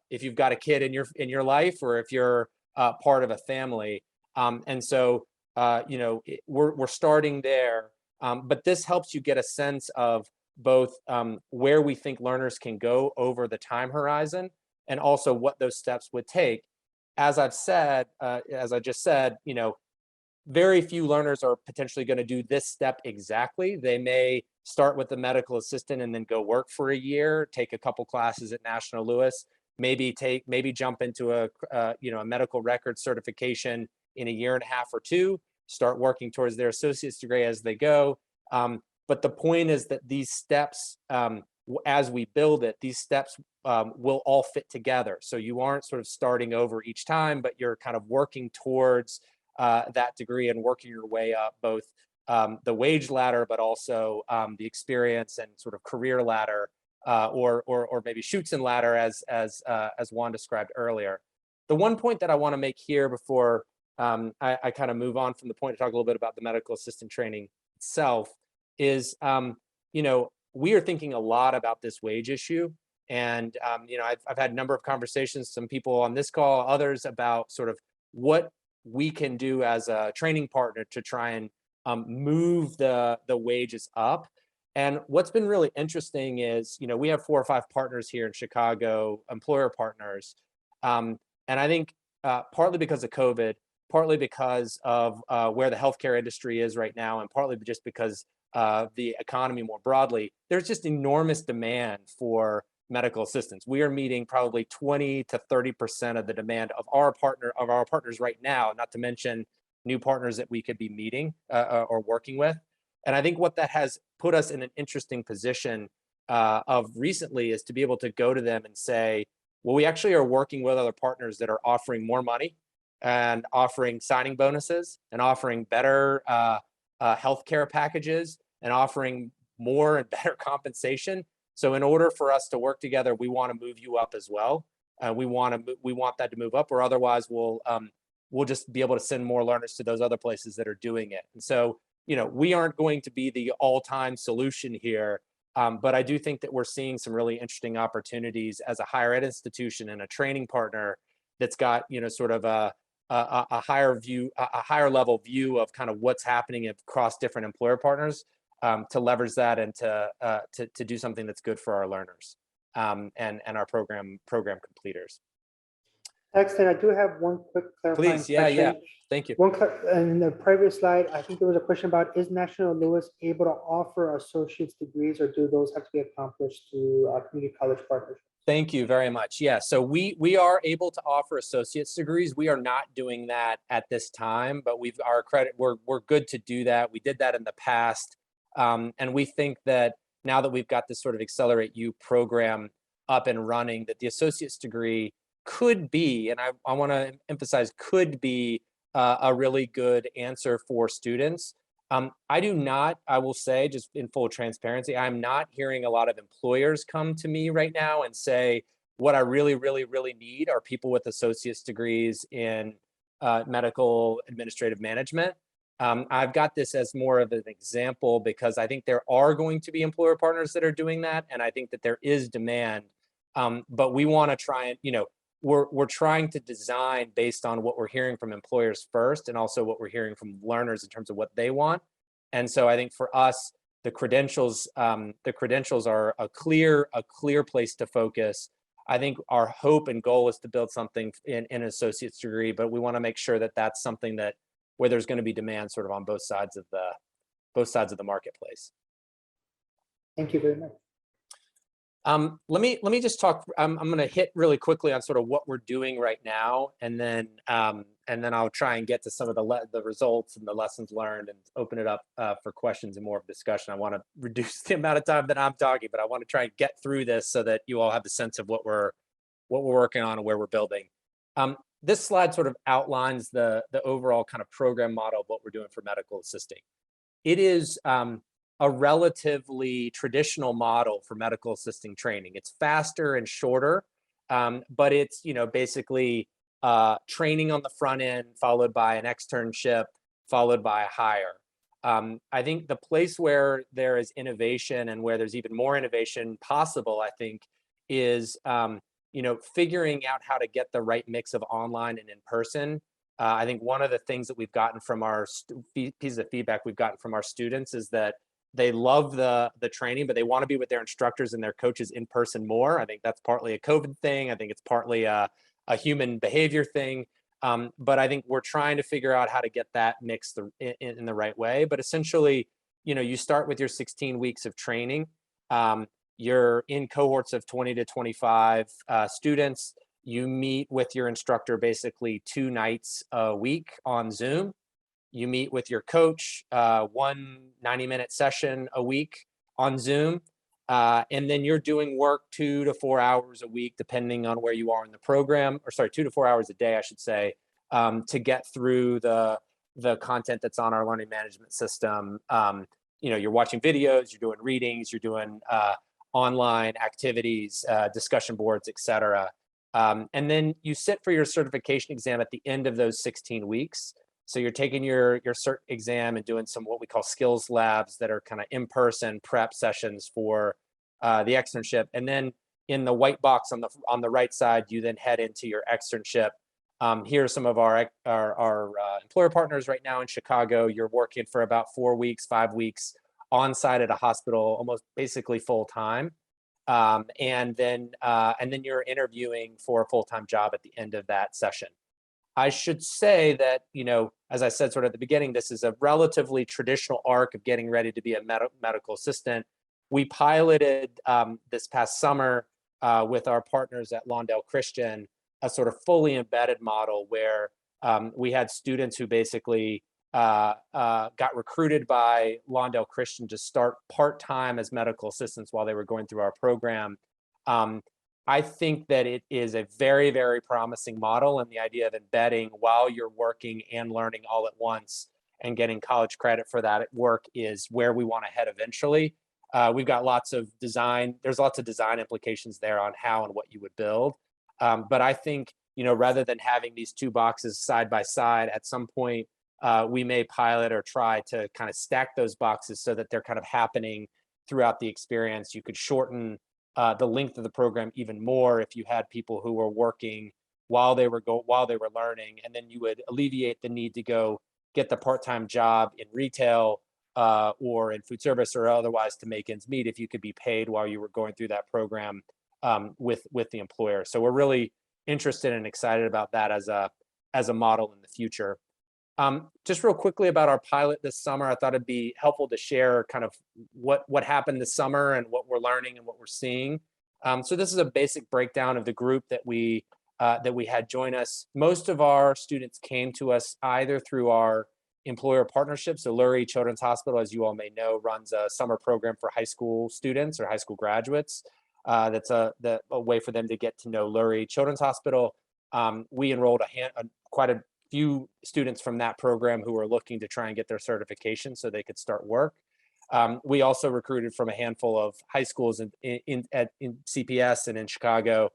kid in your life, or if you're part of a family. And so we're starting there, but this helps you get a sense of both where we think learners can go over the time horizon, and also what those steps would take. As I just said, very few learners are potentially going to do this step exactly. They may start with the medical assistant and then go work for a year, take a couple classes at National Louis, maybe jump into a medical record certification in a year and a half or two, start working towards their associate's degree as they go. But the point is that these steps, as we build it, these steps will all fit together. So you aren't sort of starting over each time, but you're kind of working towards that degree and working your way up both the wage ladder, but also the experience and sort of career ladder, or maybe chutes and ladder, as Juan described earlier. The one point that I want to make here before I kind of move on from the point to talk a little bit about the medical assistant training itself is, we are thinking a lot about this wage issue. And, I've had a number of conversations, some people on this call, others, about sort of what we can do as a training partner to try and move the wages up. And what's been really interesting is, we have 4 or 5 partners here in Chicago, employer partners. And I think partly because of COVID, partly because of where the healthcare industry is right now, and partly just because the economy more broadly, there's just enormous demand for medical assistants. We are meeting probably 20 to 30% of the demand of our partners right now, not to mention new partners that we could be meeting or working with. And I think what that has put us in an interesting position of recently is to be able to go to them and say, well, we actually are working with other partners that are offering more money and offering signing bonuses and offering better healthcare packages and offering more and better compensation. So in order for us to work together, we want to move you up as well. We want that to move up, or otherwise we'll just be able to send more learners to those other places that are doing it. And so, we aren't going to be the all-time solution here, but I do think that we're seeing some really interesting opportunities as a higher ed institution and a training partner that's got, sort of a higher view, a higher level view of kind of what's happening across different employer partners, to leverage that and to do something that's good for our learners, and our program completers. Thackston, I do have one quick clarifying Please, yeah, question. thank you. In the previous slide, I think there was a question about, is National Louis able to offer associate's degrees, or do those have to be accomplished through community college partners? Thank you very much. Yeah, so we are able to offer associate's degrees. We are not doing that at this time, but we're good to do that. We did that in the past, and we think that now that we've got this sort of Accelerate U program up and running, that the associate's degree could be, and I want to emphasize, could be a really good answer for students. I will say, just in full transparency, I'm not hearing a lot of employers come to me right now and say, what I really, really, really need are people with associate's degrees in medical administrative management. I've got this as more of an example because I think there are going to be employer partners that are doing that, and I think that there is demand. But we want to try and, we're trying to design based on what we're hearing from employers first, and also what we're hearing from learners in terms of what they want. And so I think for us, the credentials are a clear place to focus. I think our hope and goal is to build something in an associate's degree, but we want to make sure that that's something that where there's going to be demand sort of on both sides of the marketplace. Thank you very much. Let me just talk. I'm going to hit really quickly on sort of what we're doing right now, and then I'll try and get to some of the results and the lessons learned, and open it up for questions and more of discussion. I want to reduce the amount of time that I'm talking, but I want to try and get through this so that you all have the sense of what we're working on and where we're building. This slide sort of outlines the overall kind of program model of what we're doing for medical assisting. It is a relatively traditional model for medical assisting training. It's faster and shorter, but it's basically training on the front end, followed by an externship, followed by a hire. I think the place where there is innovation and where there's even more innovation possible, I think, is figuring out how to get the right mix of online and in person. I think one of the things that we've gotten from our pieces of feedback we've gotten from our students is that they love the training, but they want to be with their instructors and their coaches in person more. I think that's partly a COVID thing. I think it's partly a human behavior thing. But I think we're trying to figure out how to get that mixed in the right way. But essentially, you start with your 16 weeks of training. You're in cohorts of 20 to 25 students. You meet with your instructor basically 2 nights a week on Zoom. You meet with your coach, 1 90-minute session a week on Zoom. And then you're doing work 2 to 4 hours a week, depending on where you are in the program, or sorry, 2 to 4 hours a day, I should say, to get through the content that's on our learning management system. You're watching videos, you're doing readings, you're doing online activities, discussion boards, etc. And then you sit for your certification exam at the end of those 16 weeks. So you're taking your cert exam and doing some what we call skills labs that are kind of in-person prep sessions for the externship. And then in the white box on the right side, you then head into your externship. Here are some of our employer partners right now in Chicago. You're working for about 4 weeks, 5 weeks on site at a hospital, almost basically full time. And then you're interviewing for a full-time job at the end of that session. I should say that, as I said sort of at the beginning, this is a relatively traditional arc of getting ready to be a medical assistant. We piloted this past summer with our partners at Lawndale Christian, a sort of fully embedded model where we had students who basically got recruited by Lawndale Christian to start part-time as medical assistants while they were going through our program. I think that it is a very, very promising model, and the idea of embedding while you're working and learning all at once. and getting college credit for that work is where we want to head eventually. We've got lots of design. There's lots of design implications there on how and what you would build. But I think, rather than having these two boxes side by side, at some point, we may pilot or try to kind of stack those boxes so that they're kind of happening throughout the experience. You could shorten the length of the program even more if you had people who were working while they were learning, and then you would alleviate the need to go get the part-time job in retail or in food service or otherwise to make ends meet if you could be paid while you were going through that program with the employer. So we're really interested and excited about that as a model in the future. Just real quickly about our pilot this summer, I thought it'd be helpful to share kind of what happened this summer and what we're learning and what we're seeing. So this is a basic breakdown of the group that we had join us. Most of our students came to us either through our employer partnership. So Lurie Children's Hospital, as you all may know, runs a summer program for high school students or high school graduates. That's a way for them to get to know Lurie Children's Hospital. We enrolled quite a few students from that program who were looking to try and get their certification so they could start work. We also recruited from a handful of high schools in CPS and in Chicago.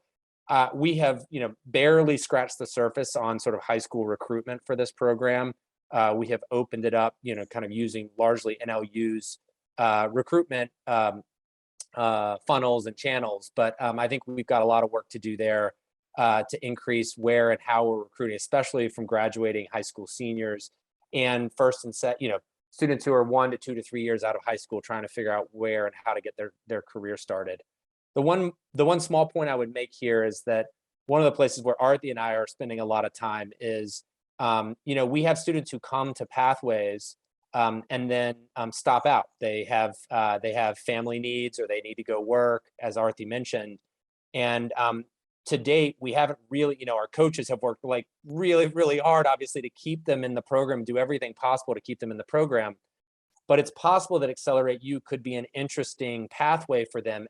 We have, barely scratched the surface on sort of high school recruitment for this program. We have opened it up, kind of using largely NLU's recruitment funnels and channels. But I think we've got a lot of work to do there to increase where and how we're recruiting, especially from graduating high school seniors and students who are 1 to 2 to 3 years out of high school trying to figure out where and how to get their career started. The one small point I would make here is that one of the places where Aarti and I are spending a lot of time is, we have students who come to Pathways and then stop out. They have family needs or they need to go work, as Aarti mentioned. And to date, we haven't really, our coaches have worked like really, really hard, obviously, to keep them in the program, do everything possible to keep them in the program. But it's possible that Accelerate U could be an interesting pathway for them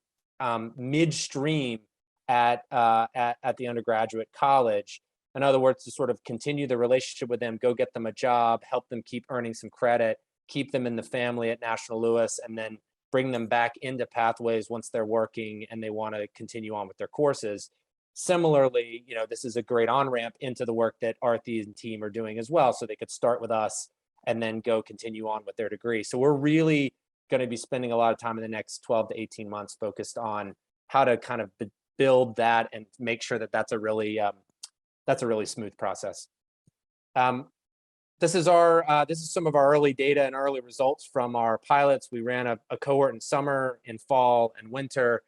midstream at the undergraduate college. In other words, to sort of continue the relationship with them, go get them a job, help them keep earning some credit, keep them in the family at National Louis, and then bring them back into Pathways once they're working and they want to continue on with their courses. Similarly, this is a great on-ramp into the work that Aarti and team are doing as well. So they could start with us and then go continue on with their degree. So we're really going to be spending a lot of time in the next 12 to 18 months focused on how to kind of build that and make sure that that's a really smooth process. This is some of our early data and early results from our pilots. We ran a cohort in summer, in fall, and winter.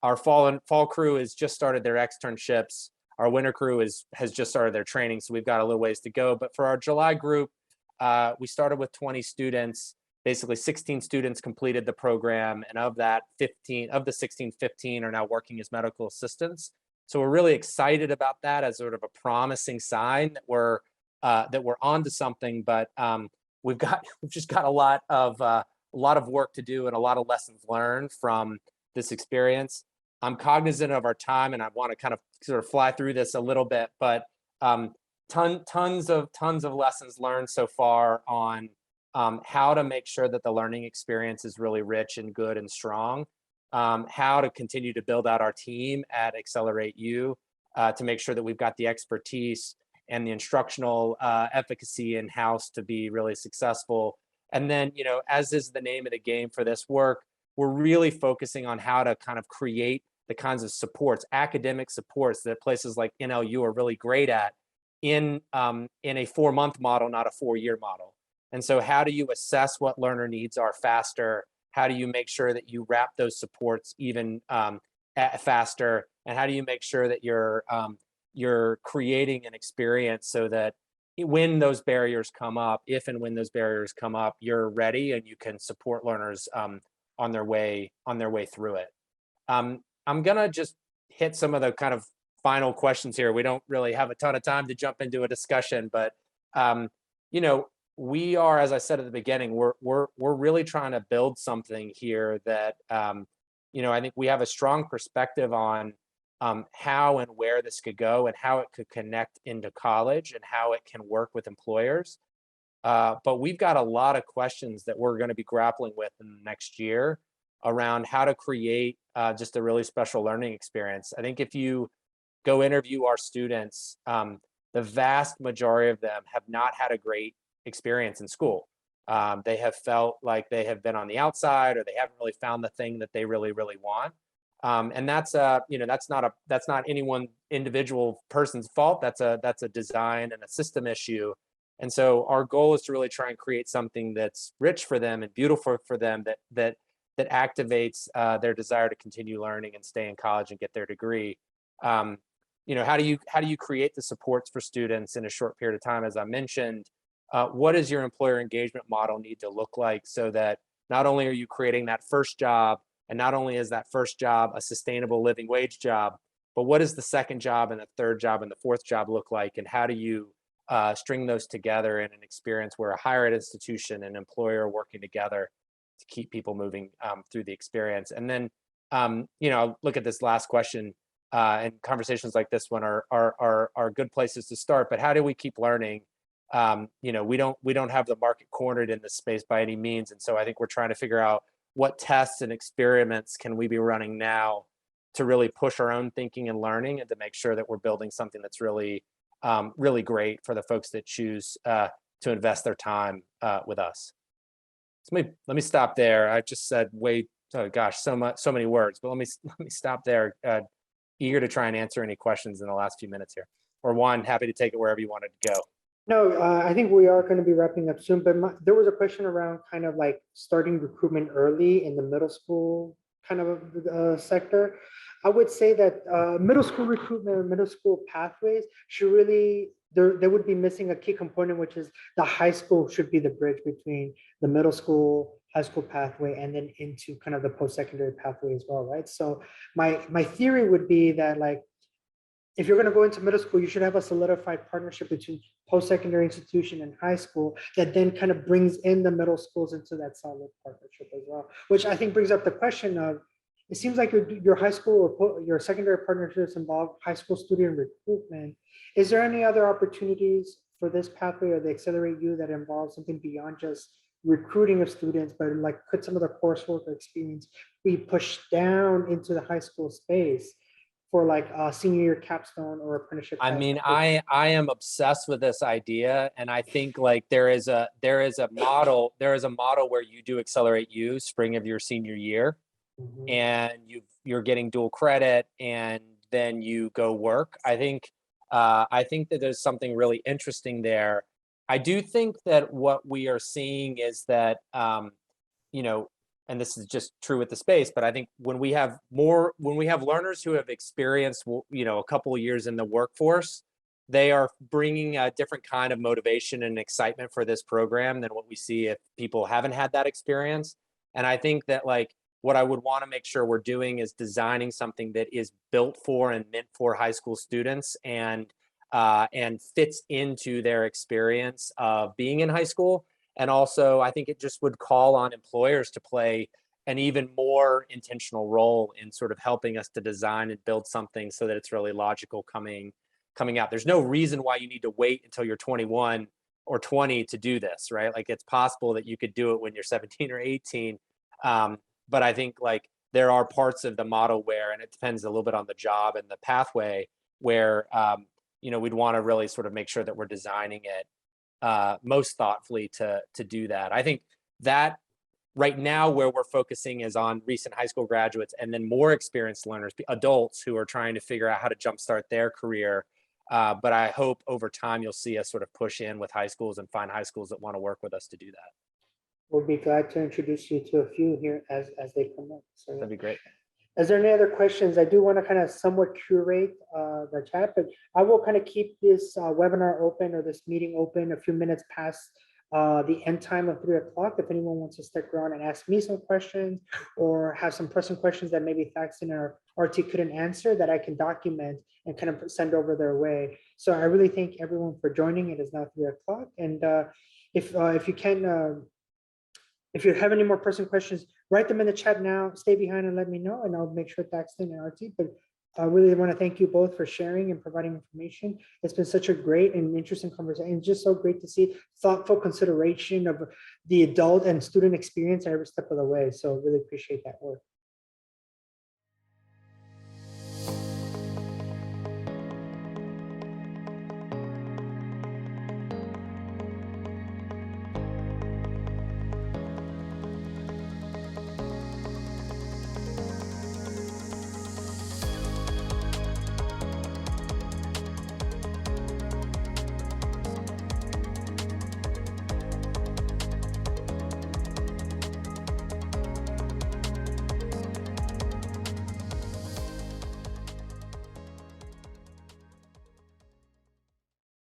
Our fall crew has just started their externships. Our winter crew has just started their training, so we've got a little ways to go. But for our July group, we started with 20 students. Basically, 16 students completed the program, and of the 16, 15 are now working as medical assistants. So we're really excited about that as sort of a promising sign that we're onto something. But we've just got a lot of work to do and a lot of lessons learned from this experience. I'm cognizant of our time, and I want to kind of sort of fly through this a little bit. But tons of lessons learned so far on how to make sure that the learning experience is really rich and good and strong. How to continue to build out our team at Accelerate U to make sure that we've got the expertise and the instructional efficacy in-house to be really successful. And then, as is the name of the game for this work, we're really focusing on how to kind of create the kinds of supports, academic supports that places like NLU are really great at in a 4-month model, not a 4-year model. And so how do you assess what learner needs are faster? How do you make sure that you wrap those supports even faster? And how do you make sure that you're creating an experience so that when those barriers come up, if and when those barriers come up, you're ready and you can support learners on their way through it. I'm gonna just hit some of the kind of final questions here. We don't really have a ton of time to jump into a discussion, but we are, as I said at the beginning, we're really trying to build something here that I think we have a strong perspective on how and where this could go and how it could connect into college and how it can work with employers. But we've got a lot of questions that we're going to be grappling with in the next year around how to create just a really special learning experience. I think if you go interview our students, the vast majority of them have not had a great experience in school. They have felt like they have been on the outside, or they haven't really found the thing that they really, really want. And that's that's not any one individual person's fault. That's a design and a system issue. And so our goal is to really try and create something that's rich for them and beautiful for them, that activates their desire to continue learning and stay in college and get their degree. How do you create the supports for students in a short period of time? As I mentioned, what does your employer engagement model need to look like, so that not only are you creating that first job, and not only is that first job a sustainable living wage job, but what does the second job and the third job and the fourth job look like? And how do you string those together in an experience where a higher ed institution and employer are working together to keep people moving through the experience? And then, look at this last question, and conversations like this one are good places to start. But how do we keep learning? We don't have the market cornered in this space by any means, and so I think we're trying to figure out what tests and experiments can we be running now to really push our own thinking and learning, and to make sure that we're building something that's really really great for the folks that choose to invest their time with us. So let me stop there. I just said so many words, but let me stop there. Eager to try and answer any questions in the last few minutes here. Or Juan, happy to take it wherever you wanted to go. No, I think we are going to be wrapping up soon, but there was a question around kind of like starting recruitment early in the middle school kind of sector. I would say that middle school recruitment or middle school pathways should really, they would be missing a key component, which is the high school should be the bridge between the middle school, high school pathway, and then into kind of the post-secondary pathway as well, right? So my theory would be that, like, if you're going to go into middle school, you should have a solidified partnership between post-secondary institution and high school that then kind of brings in the middle schools into that solid partnership as well, which I think brings up the question of, it seems like your high school or your secondary partnerships involve high school student recruitment. Is there any other opportunities for this pathway or the Accelerate U that involves something beyond just recruiting of students, but like could some of the coursework or experience be pushed down into the high school space for like a senior year capstone or apprenticeship? I mean, I am obsessed with this idea, and I think like there is a model where you do Accelerate U spring of your senior year, and you're getting dual credit, and then you go work. I think that there's something really interesting there. I do think that what we are seeing is that and this is just true with the space, but I think when we have learners who have experienced, a couple of years in the workforce, they are bringing a different kind of motivation and excitement for this program than what we see if people haven't had that experience. And I think that like what I would want to make sure we're doing is designing something that is built for and meant for high school students and fits into their experience of being in high school. And also, I think it just would call on employers to play an even more intentional role in sort of helping us to design and build something so that it's really logical coming out. There's no reason why you need to wait until you're 21 or 20 to do this, right? Like it's possible that you could do it when you're 17 or 18. But I think like there are parts of the model where, and it depends a little bit on the job and the pathway, where we'd want to really sort of make sure that we're designing it most thoughtfully to do that. I think that right now where we're focusing is on recent high school graduates and then more experienced learners, adults who are trying to figure out how to jumpstart their career. But I hope over time you'll see us sort of push in with high schools and find high schools that want to work with us to do that. We'll be glad to introduce you to a few here as they come up. So that'd be great. Is there any other questions? I do want to kind of somewhat curate the chat, but I will kind of keep this webinar open or this meeting open a few minutes past the end time of 3 o'clock. If anyone wants to stick around and ask me some questions or have some pressing questions that maybe Thackston or Aarti couldn't answer, that I can document and kind of send over their way. So I really thank everyone for joining. It is now 3 o'clock. And if you can, if you have any more pressing questions, write them in the chat now, stay behind and let me know, and I'll make sure Thackston and Aarti, but I really want to thank you both for sharing and providing information. It's been such a great and interesting conversation. It's just so great to see thoughtful consideration of the adult and student experience every step of the way. So really appreciate that work.